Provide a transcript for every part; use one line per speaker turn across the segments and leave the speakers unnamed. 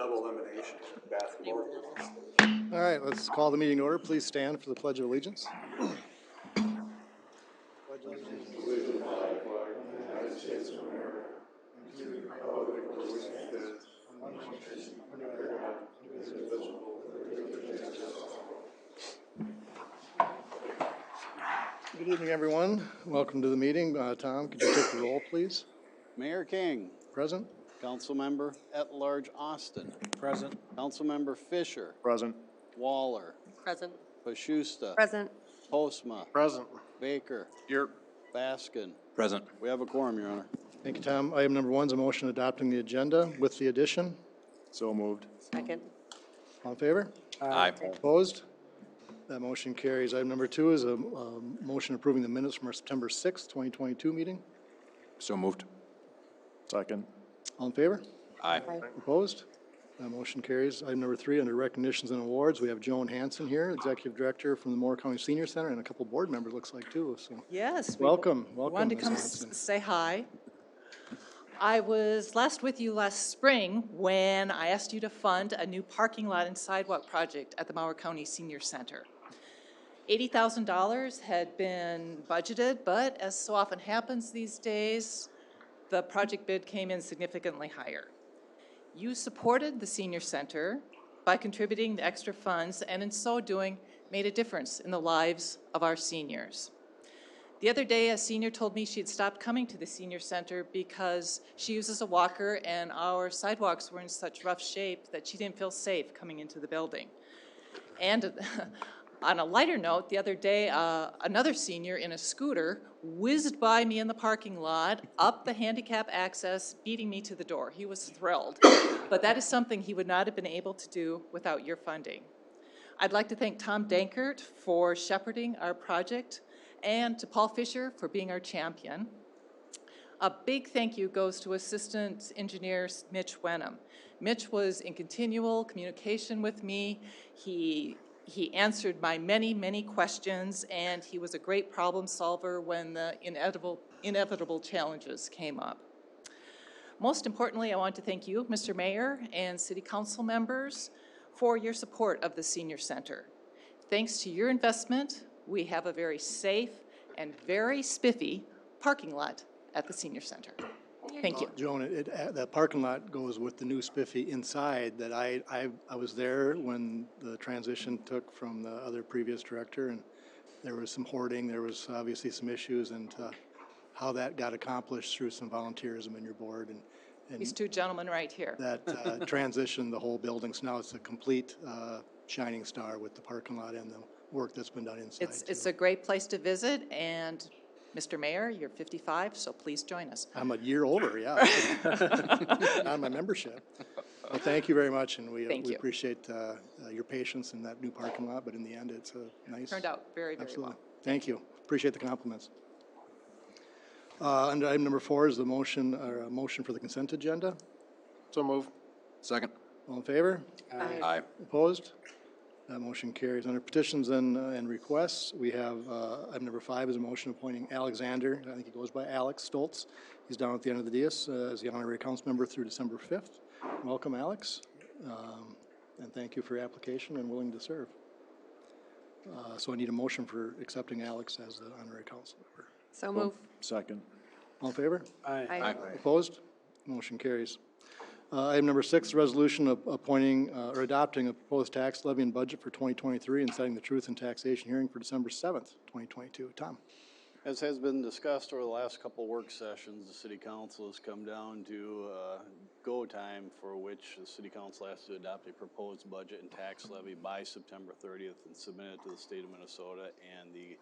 double elimination basketball.
All right, let's call the meeting to order. Please stand for the Pledge of Allegiance. Pledge allegiance to the flag of the United States of America and to the republic for which it stands, one nation, under God, indivisible, with liberty and justice. Good evening, everyone. Welcome to the meeting. Tom, could you take the roll, please?
Mayor King.
Present.
Councilmember at-large Austin.
Present.
Councilmember Fisher.
Present.
Waller.
Present.
Pashusta.
Present.
Postma.
Present.
Baker.
Here.
Baskin.
Present.
We have a quorum, Your Honor.
Thank you, Tom. Item number 1 is a motion adopting the agenda with the addition.
So moved.
Second.
All in favor?
Aye.
Opposed? That motion carries. Item number 2 is a motion approving the minutes from our September 6th, 2022 meeting.
So moved.
Second.
All in favor?
Aye.
Opposed? That motion carries. Item number 3, under recognitions and awards, we have Joan Hanson here, Executive Director from the Moore County Senior Center, and a couple board members, looks like, too. So
Yes.
welcome.
Wanted to
Ms.
come
Hanson.
say hi. I was last with you last spring when I asked you to fund a new parking lot and sidewalk project at the Moore County Senior Center. $80,000 had been budgeted, but as so often happens these days, the project bid came in significantly higher. You supported the senior center by contributing the extra funds, and in so doing, made a difference in the lives of our seniors. The other day, a senior told me she'd stopped coming to the senior center because she uses a walker and our sidewalks were in such rough shape that she didn't feel safe coming into the building. And on a lighter note, the other day, another senior in a scooter whizzed by me in the parking lot, up the handicap access, beating me to the door. He was thrilled, but that is something he would not have been able to do without your funding. I'd like to thank Tom Dankert for shepherding our project, and to Paul Fisher for being our champion. A big thank you goes to Assistant Engineer Mitch Wenham. Mitch was in continual communication with me. He answered my many, many questions, and he was a great problem solver when the inevitable challenges came up. Most importantly, I want to thank you, Mr. Mayor, and City Council members for your support of the Senior Center. Thanks to your investment, we have a very safe and very spiffy parking lot at the Senior Center. Thank you.
Joan, that parking lot goes with the new spiffy inside that I was there when the transition took from the other previous director, and there was some hoarding, there was obviously some issues, and how that got accomplished through some volunteerism in your board. And
These two gentlemen right here.
that transitioned the whole building, so now it's a complete shining star with the parking lot and the work that's been done inside.
It's a great place to visit, and Mr. Mayor, you're 55, so please join us.
I'm a year over, yeah. On my membership. Well, thank you very much, and we appreciate your patience in that new parking lot, but in the end, it's a nice.
Turned out very, very
Absolutely.
well.
Thank you. Appreciate the compliments. Under item number 4 is the motion for the consent agenda.
So moved.
Second.
All in favor?
Aye.
Opposed? That motion carries. Under petitions and requests, we have item number 5 is a motion appointing Alexander, I think he goes by Alex Stoltz. He's down at the end of the dais as the honorary council member through December 5th. Welcome, Alex, and thank you for your application and willing to serve. So I need a motion for accepting Alex as the honorary council member.
So move.
Second.
All in favor?
Aye.
Opposed? Motion carries. Item number 6, resolution of appointing or adopting a proposed tax levy and budget for 2023 and setting the truth and taxation hearing for December 7th, 2022. Tom.
As has been discussed over the last couple of work sessions, the City Council has come down to go time for which the City Council has to adopt a proposed budget and tax levy by September 30th and submit it to the state of Minnesota and the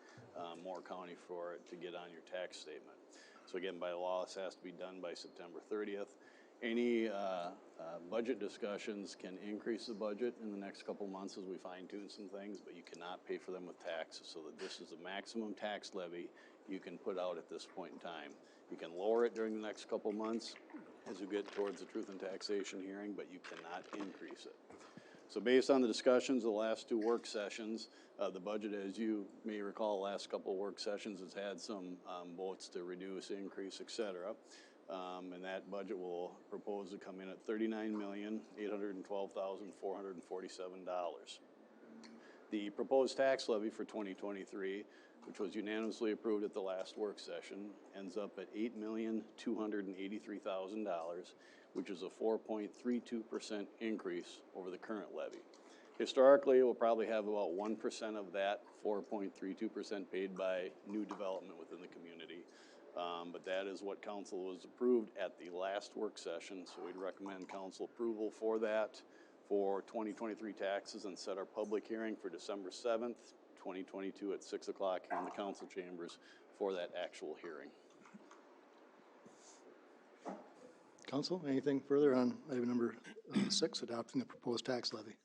Moore County for it to get on your tax statement. So again, by law, this has to be done by September 30th. Any budget discussions can increase the budget in the next couple months as we fine tune some things, but you cannot pay for them with taxes. So that this is the maximum tax levy you can put out at this point in time. You can lower it during the next couple months as you get towards the truth and taxation hearing, but you cannot increase it. So based on the discussions of the last 2 work sessions, the budget, as you may recall, the last couple of work sessions has had some votes to reduce, increase, et cetera. And that budget will propose to come in at $39,812,447. The proposed tax levy for 2023, which was unanimously approved at the last work session, ends up at $8,283,000, which is a 4.32% increase over the current levy. Historically, we'll probably have about 1% of that 4.32% paid by new development within the community. But that is what council was approved at the last work session, so we'd recommend council approval for that for 2023 taxes and set our public hearing for December 7th, 2022 at 6 o'clock in the council chambers for that actual hearing.
Council, anything further on item number 6, adopting the proposed tax levy?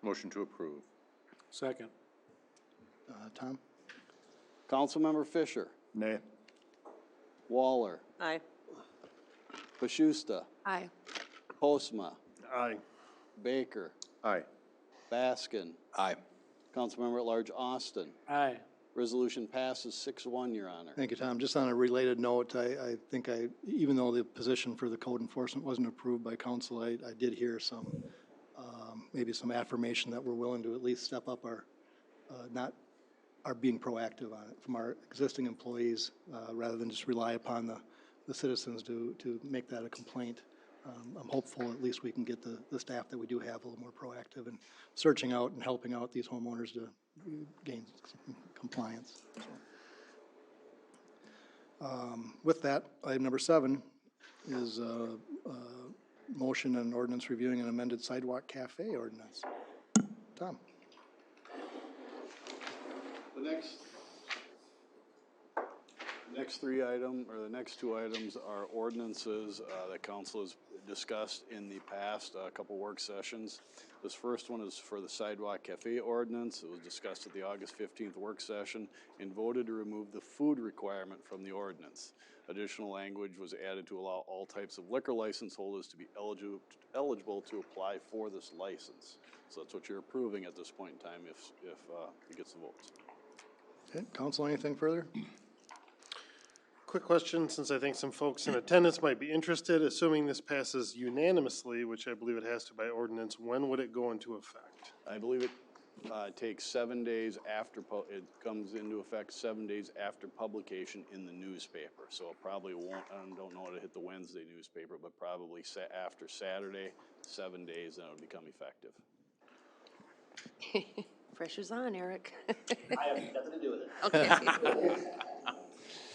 Motion to approve.
Second.
Tom?
Councilmember Fisher,
Nay.
Waller,
Aye.
Pashusta,
Aye.
Postma,
Aye.
Baker,
Aye.
Baskin,
Aye.
Councilmember at Large Austin.
Aye.
Resolution passes 6-1, Your Honor.
Thank you, Tom. Just on a related note, I think even though the position for the code enforcement wasn't approved by council, I did hear some, maybe some affirmation that we're willing to at least step up our, our being proactive on it from our existing employees, rather than just rely upon the citizens to make that a complaint. I'm hopeful at least we can get the staff that we do have a little more proactive in searching out and helping out these homeowners to gain compliance. So, with that, item number 7 is motion and ordinance reviewing an amended sidewalk cafe ordinance. Tom?
The next two items are ordinances that council has discussed in the past couple work sessions. This first one is for the sidewalk cafe ordinance. It was discussed at the August 15th work session and voted to remove the food requirement from the ordinance. Additional language was added to allow all types of liquor license holders to be eligible to apply for this license. So that's what you're approving at this point in time if it gets the votes.
Okay, council, anything further?
Quick question, since I think some folks in attendance might be interested, assuming this passes unanimously, which I believe it has to by ordinance, when would it go into effect?
I believe it takes 7 days after, it comes into effect 7 days after publication in the newspaper. So it probably won't, I don't know, it'll hit the Wednesday newspaper, but probably after Saturday, 7 days, then it'll become effective.
Pressure's on, Eric.
I have nothing to do with it.
Okay.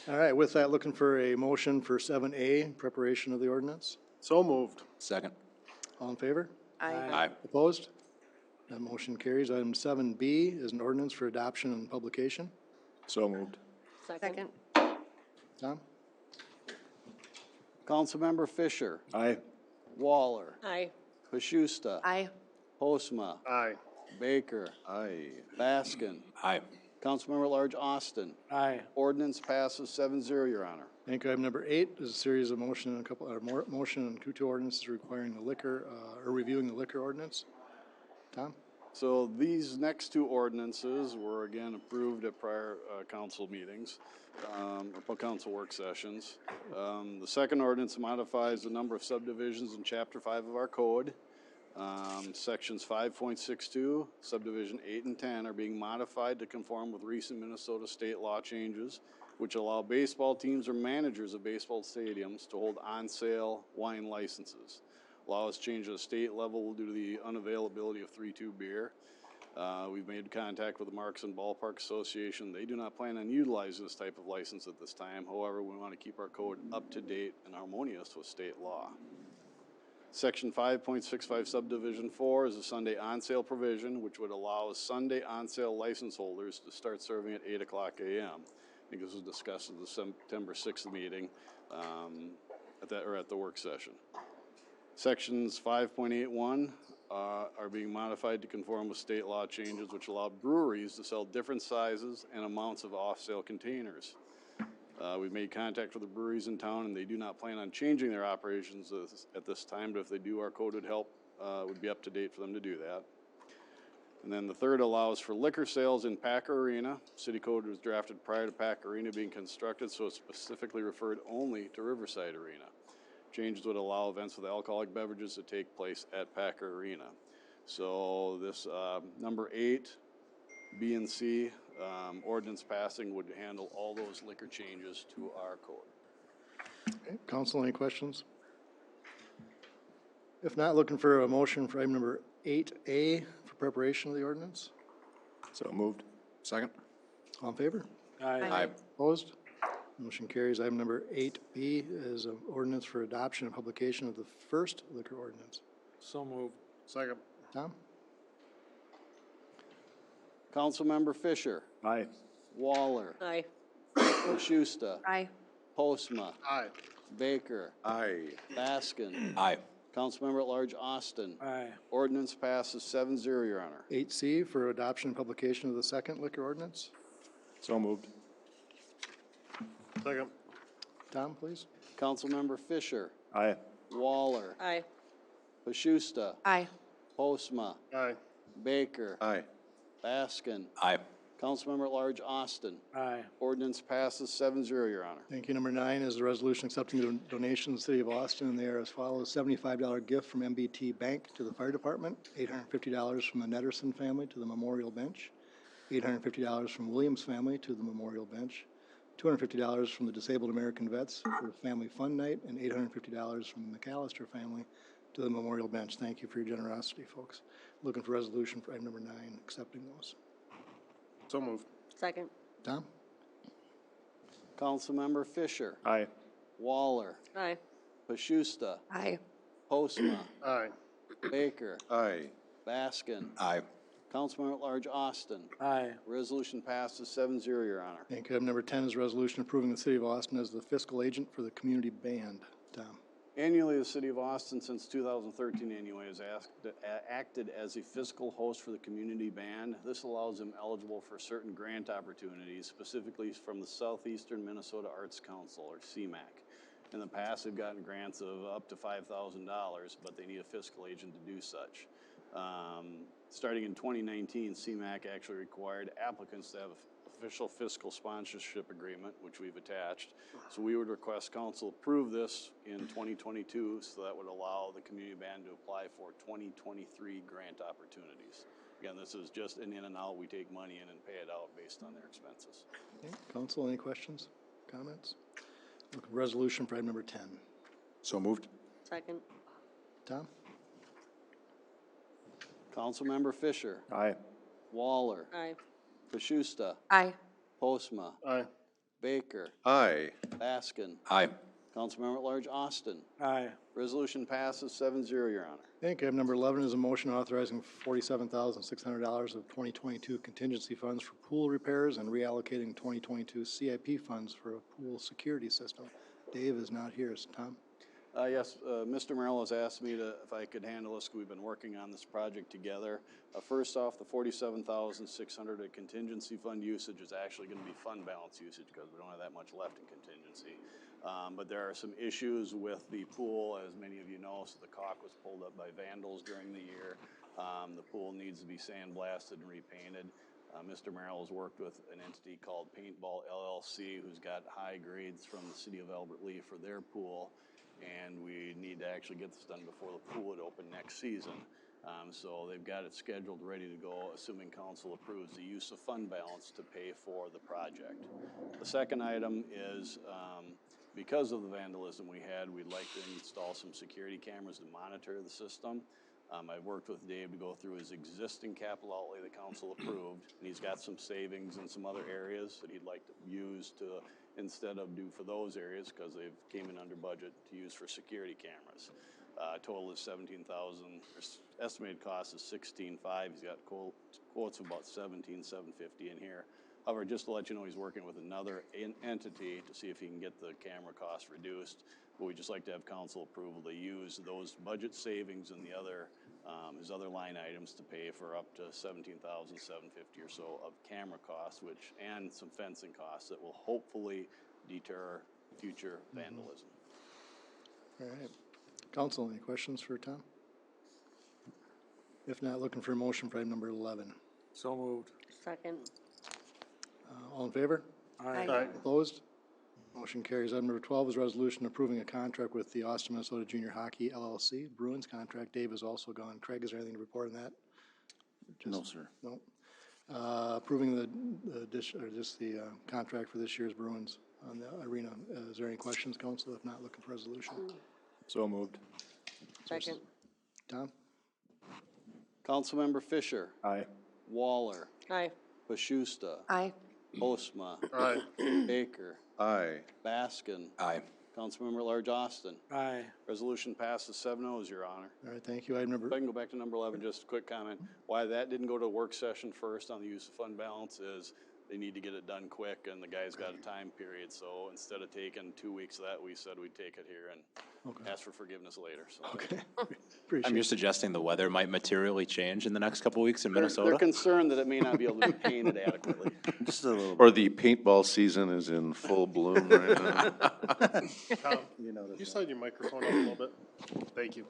All right, with that, looking for a motion for 7A, preparation of the ordinance.
So moved.
Second.
All in favor?
Aye.
Aye.
Opposed? That motion carries. Item 7B is an ordinance for adoption and publication.
So moved.
Second.
Tom?
Councilmember Fisher,
Aye.
Waller,
Aye.
Pashusta,
Aye.
Postma,
Aye.
Baker,
Aye.
Baskin,
Aye.
Councilmember at Large Austin.
Aye.
Ordinance passes 7-0, Your Honor.
Thank you. Item number 8 is a series of motion and motion and two ordinances requiring the liquor, or reviewing the liquor ordinance. Tom?
So these next two ordinances were again approved at prior council meetings, or council work sessions. The second ordinance modifies the number of subdivisions in Chapter 5 of our code. Sections 5.62, subdivision 8 and 10 are being modified to conform with recent Minnesota state law changes, which allow baseball teams or managers of baseball stadiums to hold on-sale wine licenses. Law has changed at the state level due to the unavailability of 3-2 beer. We've made contact with the Marks and Ballpark Association. They do not plan on utilizing this type of license at this time. However, we want to keep our code up to date and harmonious with state law. Section 5.65 subdivision 4 is a Sunday on-sale provision, which would allow Sunday on-sale license holders to start serving at 8 o'clock a.m. I think this was discussed at the September 6th meeting at the work session. Sections 5.81 are being modified to conform with state law changes, which allow breweries to sell different sizes and amounts of off-sale containers. We've made contact with the breweries in town, and they do not plan on changing their operations at this time, but if they do, our code would help, would be up to date for them to do that. And then the third allows for liquor sales in Packer Arena. City code was drafted prior to Packer Arena being constructed, so it specifically referred only to Riverside Arena. Changes would allow events with alcoholic beverages to take place at Packer Arena. So this number 8, B and C, ordinance passing would handle all those liquor changes to our code.
Okay, council, any questions? If not, looking for a motion for item number 8A for preparation of the ordinance.
So moved.
Second.
All in favor?
Aye.
Opposed? Motion carries. Item number 8B is an ordinance for adoption and publication of the first liquor ordinance.
So moved.
Second.
Tom?
Councilmember Fisher,
Aye.
Waller,
Aye.
Schuster,
Aye.
Postma,
Aye.
Baker,
Aye.
Baskin,
Aye.
Councilmember at Large Austin.
Aye.
Ordinance passes 7-0, Your Honor.
8C for adoption and publication of the second liquor ordinance.
So moved.
Second.
Tom, please.
Councilmember Fisher,
Aye.
Waller,
Aye.
Schuster,
Aye.
Postma,
Aye.
Baker,
Aye.
Baskin,
Aye.
Councilmember at Large Austin.
Aye.
Ordinance passes 7-0, Your Honor.
Thank you. Number 9 is the resolution accepting donations to the City of Austin, and they are as follows: $75 gift from MBT Bank to the Fire Department, $850 from the Netterson family to the Memorial Bench, $850 from Williams family to the Memorial Bench, $250 from the Disabled American Vets for Family Fun Night, and $850 from the McAllister family to the Memorial Bench. Thank you for your generosity, folks. Looking for resolution for item number 9, accepting those.
So moved.
Second.
Tom?
Councilmember Fisher,
Aye.
Waller,
Aye.
Schuster,
Aye.
Postma,
Aye.
Baker,
Aye.
Baskin,
Aye.
Councilmember at Large Austin.
Aye.
Resolution passes 7-0, Your Honor.
Thank you. Item number 10 is a resolution approving the City of Austin as the fiscal agent for the community band. Tom?
Annually, the City of Austin, since 2013 anyway, has acted as a fiscal host for the community band. This allows them eligible for certain grant opportunities, specifically from the Southeastern Minnesota Arts Council, or CMAC. In the past, they've gotten grants of up to $5,000, but they need a fiscal agent to do such. Starting in 2019, CMAC actually required applicants to have official fiscal sponsorship agreement, which we've attached. So we would request council approve this in 2022, so that would allow the community band to apply for 2023 grant opportunities. Again, this is just an in and out. We take money in and pay it out based on their expenses.
Okay. Council, any questions, comments? Looking for resolution for item number 10.
So moved.
Second.
Tom?
Councilmember Fisher,
Aye.
Waller,
Aye.
Schuster,
Aye.
Postma,
Aye.
Baker,
Aye.
Baskin,
Aye.
Councilmember at Large Austin.
Aye.
Resolution passes 7-0, Your Honor.
Thank you. Item number 11 is a motion authorizing $47,600 of 2022 contingency funds for pool repairs and reallocating 2022 CIP funds for a pool security system. Dave is not here. Is Tom?
Yes, Mr. Merrill has asked me if I could handle this. We've been working on this project together. First off, the $47,600 of contingency fund usage is actually going to be fund balance usage because we don't have that much left in contingency. But there are some issues with the pool, as many of you know. So the caulk was pulled up by vandals during the year. The pool needs to be sandblasted and repainted. Mr. Merrill has worked with an entity called Paintball LLC, who's got high grades from the city of Albert Lea for their pool. And we need to actually get this done before the pool would open next season. So they've got it scheduled, ready to go, assuming council approves the use of fund balance to pay for the project. The second item is, because of the vandalism we had, we'd like to install some security cameras to monitor the system. I've worked with Dave to go through his existing capital outlay the council approved, and he's got some savings in some other areas that he'd like to use to, instead of do for those areas, because they've came in under budget, to use for security cameras. Total is $17,000. Estimated cost is $16,500. He's got quotes of about $17,750 in here. However, just to let you know, he's working with another entity to see if he can get the camera cost reduced. But we'd just like to have council approval to use those budget savings and the other, his other line items to pay for up to $17,750 or so of camera costs, and some fencing costs that will hopefully deter future vandalism.
All right. Council, any questions for Tom? If not, looking for a motion for item number 11.
So moved.
Second.
All in favor?
Aye.
Aye.
Opposed? Motion carries. Item number 12 is a resolution approving a contract with the Austin, Minnesota Junior Hockey LLC, Bruins contract. Dave is also gone. Craig, is there anything to report on that?
No, sir.
No. Approving the contract for this year's Bruins on the arena. Is there any questions, council? If not, looking for resolution.
So moved.
Second.
Tom?
Councilmember Fisher,
Aye.
Waller,
Aye.
Bashusta,
Aye.
Postma,
Aye.
Baker,
Aye.
Baskin,
Aye.
Councilmember at Large Austin.
Aye.
Resolution passes 7-0, Your Honor.
All right, thank you. Item number,
If I can go back to number 11, just a quick comment. Why that didn't go to a work session first on the use of fund balance is they need to get it done quick, and the guy's got a time period. So instead of taking 2 weeks of that, we said we'd take it here and ask for forgiveness later. So
okay. Appreciate
You're
it.
suggesting the weather might materially change in the next couple weeks in
they're
Minnesota?
concerned that it may not be able to be painted adequately.
Just a little.
Or the paintball season is in full bloom right now.
Tom, you slide your microphone up a little bit? Thank you.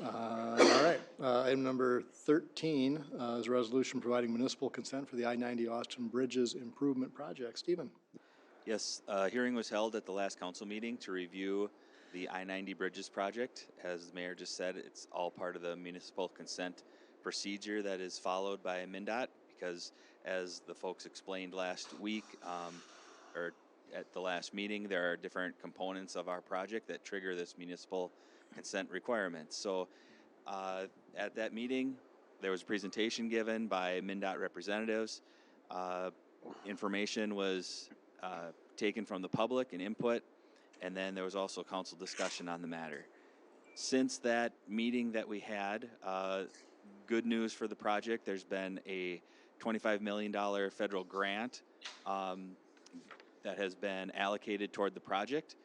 All right, item number 13 is a resolution providing municipal consent for the I-90 Austin Bridges Improvement Project. Stephen?
Yes, a hearing was held at the last council meeting to review the I-90 Bridges project. As the mayor just said, it's all part of the municipal consent procedure that is followed by MnDOT because as the folks explained last week, or at the last meeting, there are different components of our project that trigger this municipal consent requirement. So at that meeting, there was a presentation given by MnDOT representatives. Information was taken from the public and input, and then there was also council discussion on the matter. Since that meeting that we had, good news for the project, there's been a $25 million federal grant that has been allocated toward the project.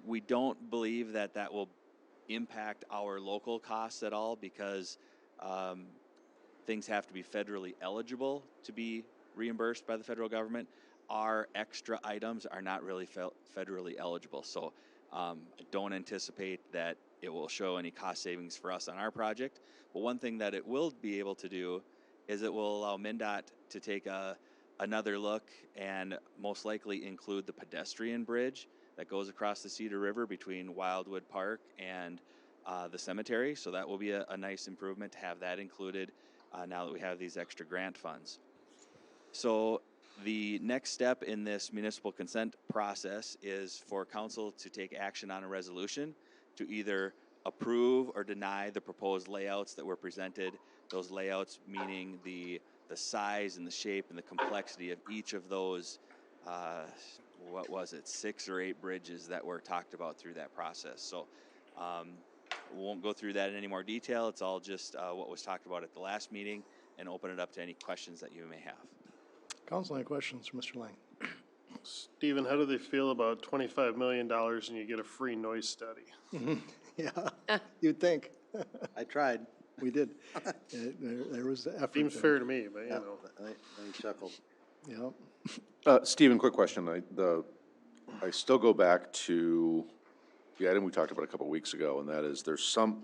We don't believe that that will impact our local costs at all because things have to be federally eligible to be reimbursed by the federal government. Our extra items are not really federally eligible, so I don't anticipate that it will show any cost savings for us on our project. But one thing that it will be able to do is it will allow MnDOT to take another look and most likely include the pedestrian bridge that goes across the Cedar River between Wildwood Park and the cemetery. So that will be a nice improvement to have that included now that we have these extra grant funds. So the next step in this municipal consent process is for council to take action on a resolution to either approve or deny the proposed layouts that were presented. Those layouts meaning the size and the shape and the complexity of each of those, what was it, 6 or 8 bridges that were talked about through that process. So we won't go through that in any more detail. It's all just what was talked about at the last meeting and open it up to any questions that you may have.
Council, any questions for Mr. Lang?
Stephen, how do they feel about $25 million and you get a free noise study?
Yeah, you'd think.
I tried.
We did. There was the effort.
Seems
there.
fair to me, but you
Yeah,
know.
I chuckled.
Yep.
Stephen, quick question. I still go back to the item we talked about a couple of weeks ago, and that is there's some,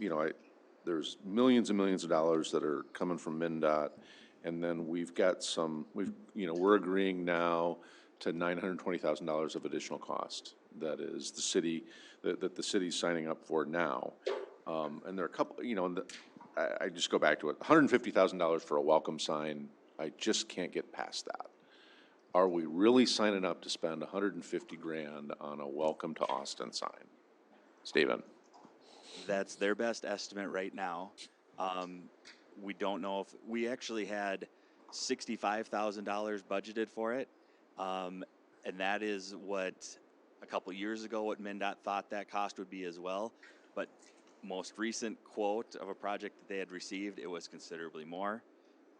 there's millions and millions of dollars that are coming from MnDOT, and then we've got we're agreeing now to $920,000 of additional cost. That is the city, that the city's signing up for now. And there are a couple, I just go back to it. $150,000 for a welcome sign, I just can't get past that. Are we really signing up to spend $150,000 on a welcome to Austin sign? Stephen?
That's their best estimate right now. We don't know if we actually had $65,000 budgeted for it. And that is what a couple years ago, what MnDOT thought that cost would be as well. But most recent quote of a project that they had received, it was considerably more.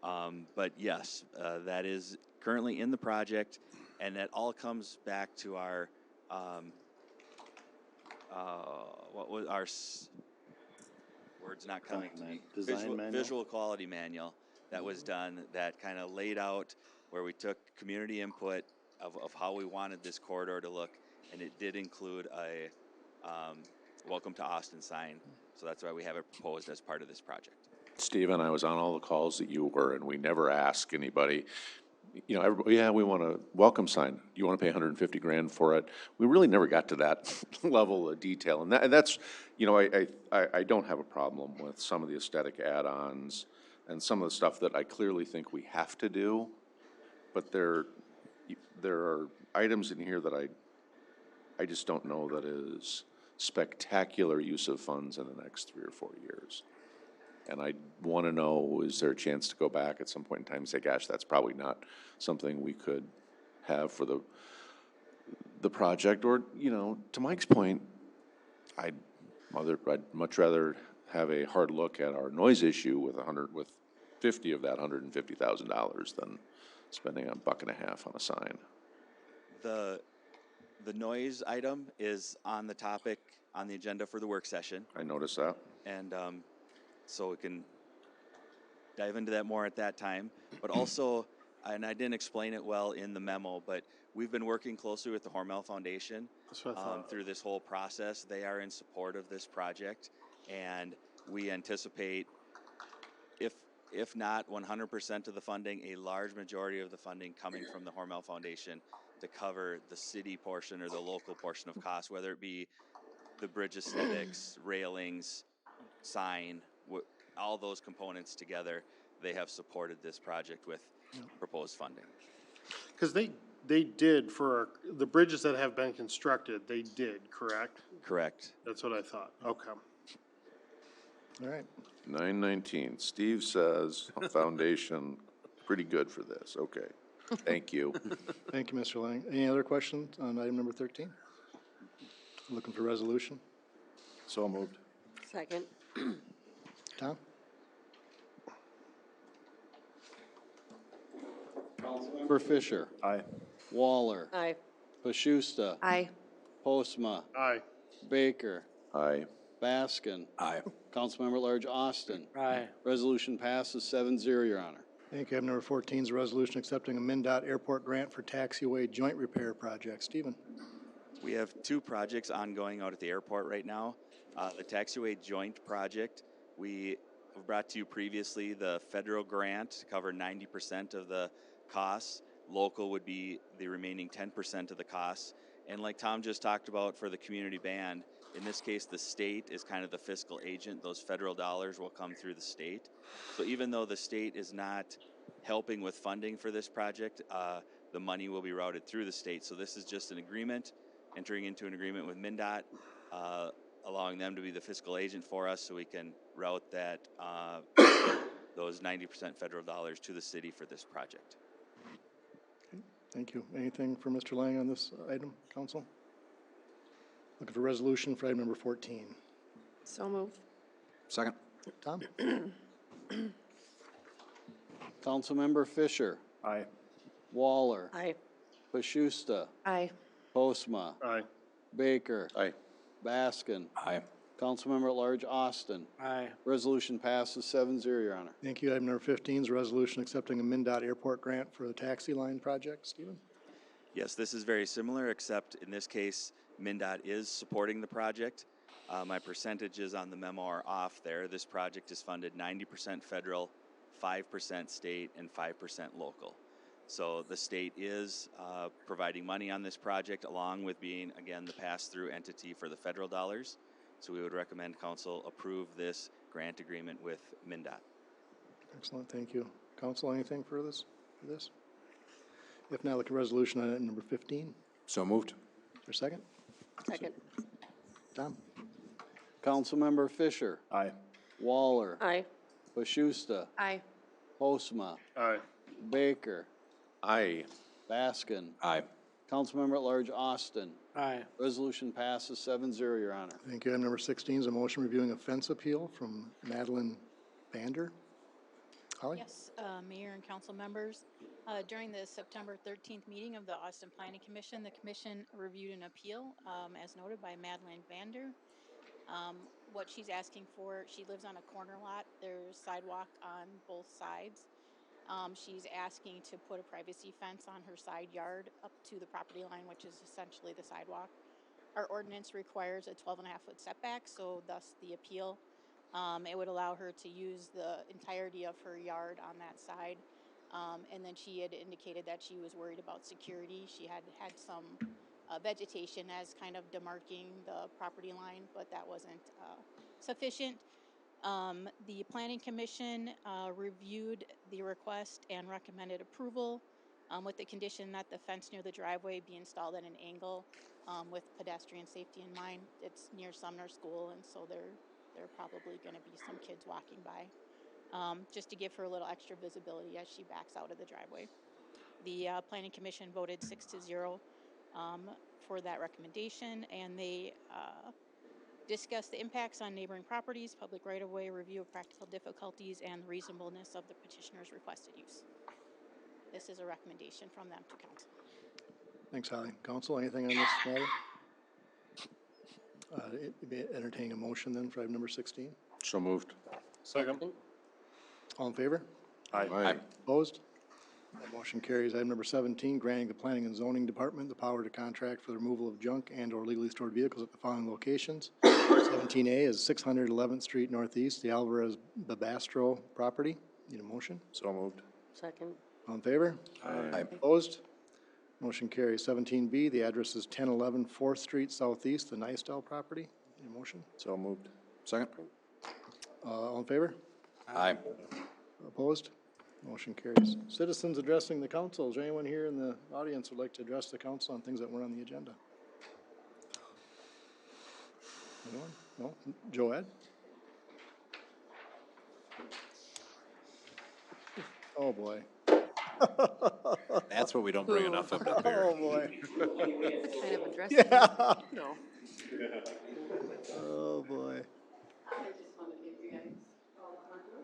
But yes, that is currently in the project, and that all comes back to our, what was our, words not coming to me.
Design manual?
Visual quality manual that was done that kind of laid out where we took community input of how we wanted this corridor to look, and it did include Welcome to Austin sign. So that's why we have it proposed as part of this project.
Stephen, I was on all the calls that you were, and we never ask anybody, you know, everybody, yeah, we want a welcome sign. You want to pay 150 grand for it? We really never got to that level of detail. And that's, you know, I don't have a problem with some of the aesthetic add-ons and some of the stuff that I clearly think we have to do. But there are items in here that I just don't know that is spectacular use of funds in the next 3 or 4 years. And I want to know, is there a chance to go back at some point in time and say, gosh, that's probably not something we could have for the project? Or, you know, to Mike's point, I'd much rather have a hard look at our noise issue with 50 of that $150,000 than spending $1.50 on a sign.
The noise item is on the topic, on the agenda for the work session.
I noticed that.
And so we can dive into that more at that time. But also, and I didn't explain it well in the memo, but we've been working closely with the Hormel Foundation
That's what I thought.
through this whole process. They are in support of this project, and we anticipate, if not 100% of the funding, a large majority of the funding coming from the Hormel Foundation to cover the city portion or the local portion of costs, whether it be the bridge aesthetics, railings, sign, all those components together. They have supported this project with proposed funding.
Because they did for the bridges that have been constructed, they did, correct?
Correct.
That's what I thought. Okay.
All right.
919, Steve says foundation, pretty good for this. Okay, thank you.
Thank you, Mr. Lang. Any other questions on item number 13? Looking for resolution.
So moved.
Second.
Tom?
Councilmember Fisher,
Aye.
Waller,
Aye.
Pashusta,
Aye.
Postma,
Aye.
Baker,
Aye.
Baskin,
Aye.
Councilmember at Large Austin.
Aye.
Resolution passes 7-0, Your Honor.
Thank you. Item number 14 is a resolution accepting a MnDOT airport grant for taxiway joint repair project. Stephen?
We have two projects ongoing out at the airport right now. The taxiway joint project, we have brought to you previously the federal grant to cover 90% of the costs. Local would be the remaining 10% of the costs. And like Tom just talked about for the community band, in this case, the state is kind of the fiscal agent. Those federal dollars will come through the state. So even though the state is not helping with funding for this project, the money will be routed through the state. So this is just an agreement, entering into an agreement with MnDOT, allowing them to be the fiscal agent for us so we can route that those 90% federal dollars to the city for this project.
Thank you. Anything for Mr. Lang on this item, council? Looking for resolution for item number 14.
So moved.
Second.
Tom?
Councilmember Fisher,
Aye.
Waller,
Aye.
Pashusta,
Aye.
Postma,
Aye.
Baker,
Aye.
Baskin,
Aye.
Councilmember at Large Austin.
Aye.
Resolution passes 7-0, Your Honor.
Thank you. Item number 15 is a resolution accepting a MnDOT airport grant for the taxi line project. Stephen?
Yes, this is very similar, except in this case, MnDOT is supporting the project. My percentages on the memo are off there. This project is funded 90% federal, 5% state, and 5% local. So the state is providing money on this project along with being, again, the pass-through entity for the federal dollars. So we would recommend council approve this grant agreement with MnDOT.
Excellent. Thank you. Council, anything for this? If not, look at resolution on item number 15.
So moved.
For a second?
Second.
Tom?
Councilmember Fisher,
Aye.
Waller,
Aye.
Pashusta,
Aye.
Postma,
Aye.
Baker,
Aye.
Baskin,
Aye.
Councilmember at Large Austin.
Aye.
Resolution passes 7-0, Your Honor.
Thank you. Item number 16 is a motion reviewing a fence appeal from Madeline Bander. Holly?
Yes, Mayor and council members. During the September 13th meeting of the Austin Planning Commission, the commission reviewed an appeal, as noted by Madeline Vander. What she's asking for, she lives on a corner lot. There's sidewalk on both sides. She's asking to put a privacy fence on her side yard up to the property line, which is essentially the sidewalk. our ordinance requires a 12.5-foot setback, so thus the appeal. It would allow her to use the entirety of her yard on that side. And then she had indicated that she was worried about security. She had some vegetation as kind of demarking the property line, but that wasn't sufficient. The Planning Commission reviewed the request and recommended approval with the condition that the fence near the driveway be installed at an angle with pedestrian safety in mind. It's near Sumner School, and so there are probably going to be some kids walking by, just to give her a little extra visibility as she backs out of the driveway. The Planning Commission voted 6-0 for that recommendation, and they discuss the impacts on neighboring properties, public right-of-way, review of practical difficulties, and the reasonableness of the petitioner's requested use. This is a recommendation from them to council.
Thanks, Holly. Council, anything on this matter? Entertaining a motion then for item number 16.
So moved.
Second.
All in favor?
Aye.
Opposed? That motion carries. Item number 17, granting the Planning and Zoning Department the power to contract for the removal of junk and/or legally stored vehicles at the following locations. 17A is 611th Street Northeast, the Alvarez Babastro property. Need a motion?
So moved.
Second.
All in favor?
Aye.
Opposed? Motion carries. 17B, the address is 1011 4th Street Southeast, the Nystel property. Need a motion?
So moved. Second.
All in favor?
Aye.
Opposed? Motion carries. Citizens addressing the council. Is there anyone here in the audience who would like to address the council on things that weren't on the agenda? Anyone? No? Joed? Oh, boy.
That's what we don't bring enough of up here.
Oh, boy.
Kind of address.
Yeah.
No.
Oh, boy.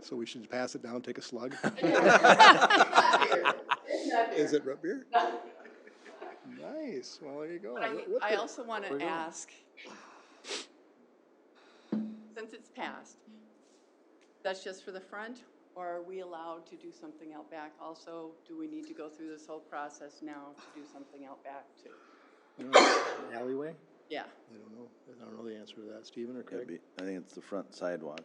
So we should pass it down, take a slug? Is it root beer? Nice. Well, there you go.
I also want to ask, since it's passed, that's just for the front, or are we allowed to do something out back also? Do we need to go through this whole process now to do something out back too?
Alleyway?
Yeah.
I don't know. I don't know the answer to that. Stephen or Craig?
I think it's the front sidewalk,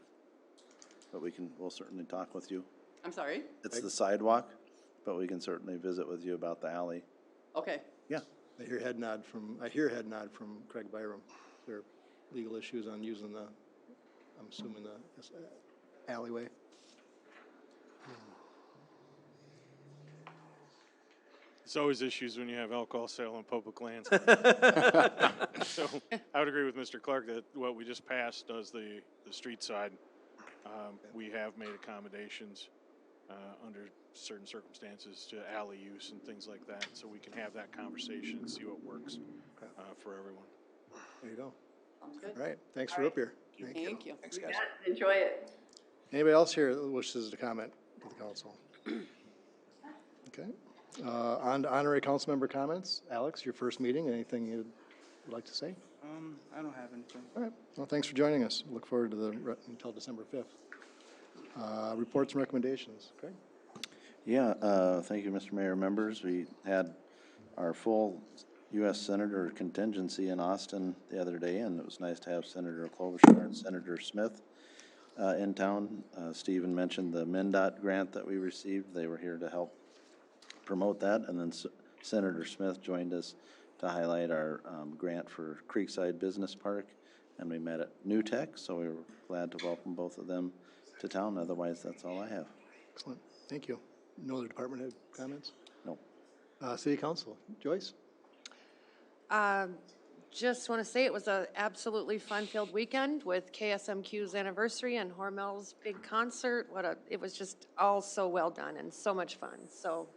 but we'll certainly talk with you.
I'm sorry?
It's the sidewalk, but we can certainly visit with you about the alley.
Okay.
Yeah.
I hear head nod from Craig Byram. There are legal issues on using I'm assuming the alleyway.
It's always issues when you have alcohol sale on public lands. So I would agree with Mr. Clark that what we just passed does the street side. We have made accommodations under certain circumstances to alley use and things like that, so we can have that conversation and see what works for everyone.
There you go.
Sounds good.
All right. Thanks for up here.
Thank you.
Thanks, guys.
Enjoy it.
Anybody else here that wishes to comment to the council? Okay. On to honorary council member comments. Alex, your first meeting. Anything you'd like to say?
I don't have anything.
All right. Well, thanks for joining us. Look forward to until December 5th. Reports and recommendations. Okay.
Yeah, thank you, Mr. Mayor. Members, we had our full U.S. Senator contingency in Austin the other day, and it was nice to have Senator Klobuchar and Senator Smith in town. Stephen mentioned the MnDOT grant that we received. They were here to help promote that, and then Senator Smith joined us to highlight our grant for Creekside Business Park, and we met at New Tech, so we were glad to welcome both of them to town. Otherwise, that's all I have.
Excellent. Thank you. No other department head comments?
No.
City Council. Joyce?
Just want to say it was an absolutely fun-filled weekend with KSMQ's anniversary and Hormel's big concert. It was just all so well done and so much fun. So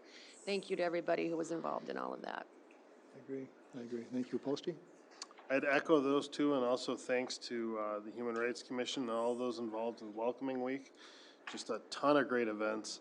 thank you to everybody who was involved in all of that.
I agree. Thank you. Posty?
I'd echo those two, and also thanks to the Human Rights Commission and all those involved in Welcoming Week. just a ton of great events.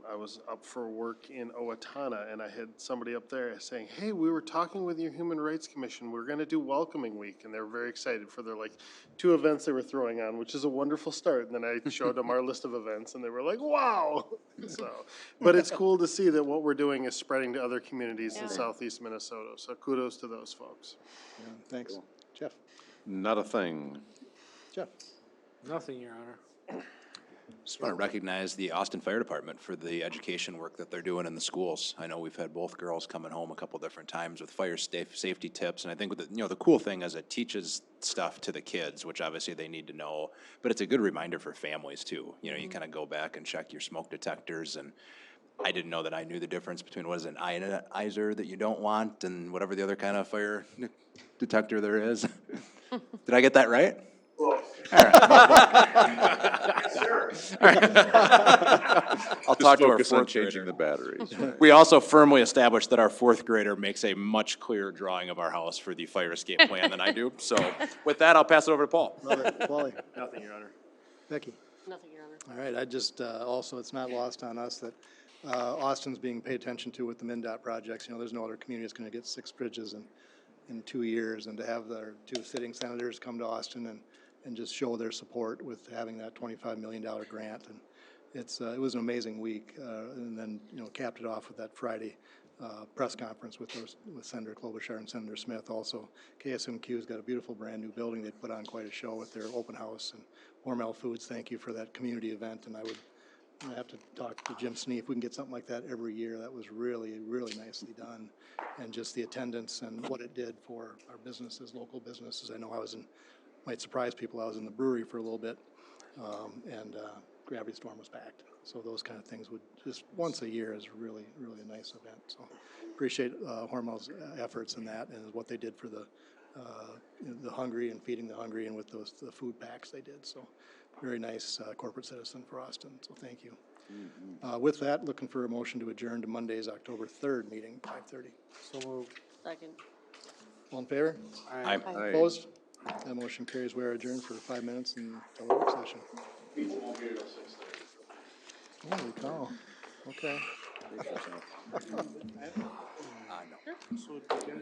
I was up for work in Owatonna, and I had somebody up there saying, hey, we were talking with your Human Rights Commission, we're gonna do Welcoming Week, and they were very excited for their, like, 2 events they were throwing on, which is a wonderful start, and then I showed them our list of events, and they were like, wow! So, but it's cool to see that what we're doing is spreading to other communities in southeast Minnesota, so kudos to those folks.
Yeah, thanks. Jeff?
Not a thing.
Jeff?
Nothing, Your Honor.
Just want to recognize the Austin Fire Department for the education work that they're doing in the schools. I know we've had both girls coming home a couple different times with fire safety tips, and I think with the cool thing is it teaches stuff to the kids, which obviously they need to know, but it's a good reminder for families too. You kind of go back and check your smoke detectors, and I didn't know that I knew the difference between what is an ionizer that you don't want and whatever the other kind of fire detector there is. Did I get that right? I'll talk to our
Focus on
fourth
changing
grader.
the batteries.
We also firmly established that our fourth grader makes a much clearer drawing of our house for the fire escape plan than I do. So with that, I'll pass it over to Paul.
Love it. Wally?
Nothing, Your Honor.
Becky?
Nothing, Your Honor.
All right, I just, also, it's not lost on us that Austin's being paid attention to with the MnDOT projects. There's no other community that's going to get 6 bridges in 2 years, and to have their 2 sitting senators come to Austin and just show their support with having that $25 million grant. And it was an amazing week, and then, capped it off with that Friday press conference with Senator Klobuchar and Senator Smith. Also, KSMQ's got a beautiful brand-new building. They put on quite a show with their open house. And Hormel Foods, thank you for that community event, and I have to talk to Jim Snee if we can get something like that every year. That was really, really nicely done. And just the attendance and what it did for our businesses, local businesses. I know might surprise people, I was in the brewery for a little bit, and Gravity Storm was packed. So those kind of things would just once a year is really, really a nice event. So appreciate Hormel's efforts in that and what they did for the hungry and feeding the hungry, and with the food packs they did. So very nice corporate citizen for Austin. So thank you. With that, looking for a motion to adjourn to Monday's October 3rd meeting, 5:30.
So moved.
Second.
All in favor?
Aye.
Opposed? That motion carries. We are adjourned for 5 minutes until the work session. Holy cow. Okay.
I know.